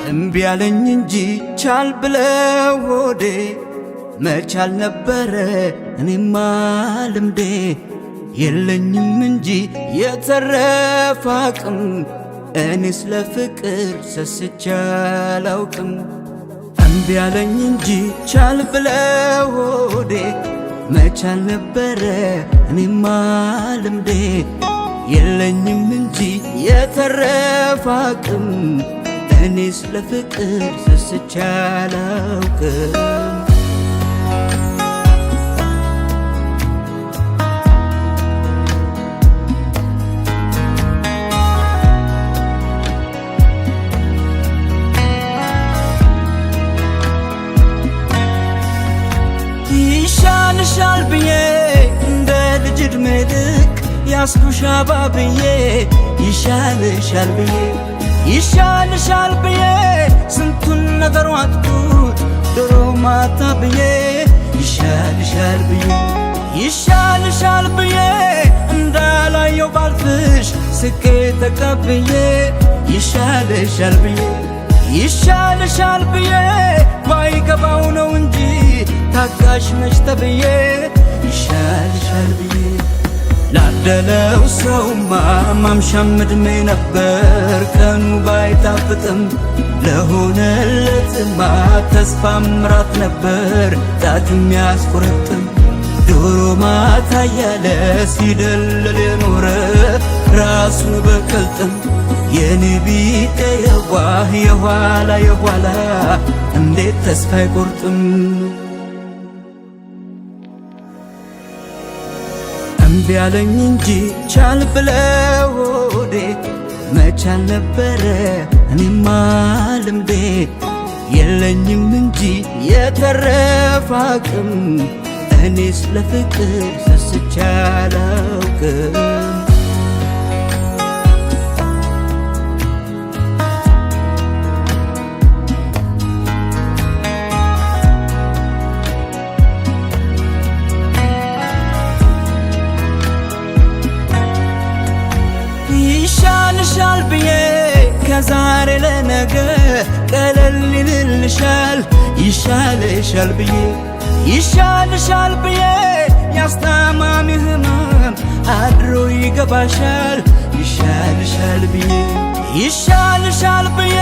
እምቢ አለኝ እንጂ ቻል ብለው ሆዴ መቻል ነበረ እኔማ ልምዴ የለኝም እንጂ የተረፈ አቅም እኔስ ለፍቅር ሰስቼ አላውቅም። እምቢ አለኝ እንጂ ቻል ብለው ሆዴ መቻል ነበረ እኔማ ልምዴ የለኝም እንጂ የተረፈ አቅም እኔስ ለፍቅር ሰስቼ አላውቅም። ይሻልሻል ብዬ እንደ ልጅ ዕድሜ ልክ ያስኩሽ አባብዬ ይሻልሻል ብዬ ይሻልሻል ብዬ ስንቱን ነገር ዋጥኩት ድሮ ማታ ብዬ ይሻልሻል ብዬ ይሻልሻል ብዬ እንዳላየው ባልፍሽ ስቄ ተቀብዬ ይሻልሻል ብዬ ይሻልሻል ብዬ ባይገባው ነው እንጂ ታጋሽ ነሽ ተብዬ ይሻልሻል ብዬ ላደለው ሰውማ ማምሻም ዕድሜ ነበር ቀኑ ባይጣፍጥም ለሆነለትማ ተስፋ ምራት ነበር ጣትም ያስቆረጥም ዶሮ ማታ ያለ ሲደልል የኖረ ራሱን በቀልጥም የኔ ቢጤ የዋህ የኋላ የኋላ እንዴት ተስፋ አይቆርጥም። እምቢ አለኝ እንጂ ቻል ብለው ሆዴ መቻል ነበረ እኔማ ልምዴ የለኝም እንጂ የተረፈ አቅም እኔስ ለፍቅር ሰስቼ አላውቅም። ይሻልሻል ብዬ ከዛሬ ለነገ ቀለል ይልልሻል ይሻልሻል ብዬ ይሻልሻል ብዬ ያስታማሚ ህመም አድሮ ይገባሻል ይሻልሻል ብዬ ይሻልሻል ብዬ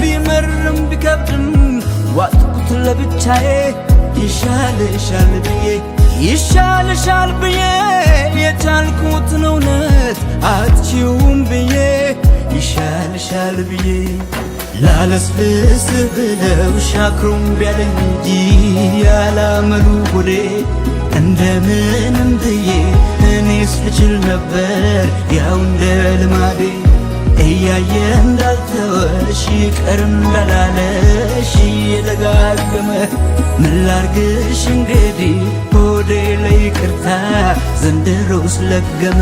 ቢመርም ቢከብድም ዋጥኩት ለብቻዬ ይሻልሻል ብዬ ይሻልሻል ብዬ የቻልኩትን እውነት አትችውም ብዬ ይሻልሻል ብዬ ላለስልስ ብለው ሻክሩም ቢያለኝ እንጂ ያላመሉ ሆዴ እንደምንም ብዬ እኔስ ልችል ነበር ያው እንደ ልማዴ እያየ እንዳልተወሽ ይቀር እንዳላለሽ እየደጋገመ ምን ላርግሽ እንግዲህ ሆዴ ለይቅርታ ዘንድሮስ ለገመ።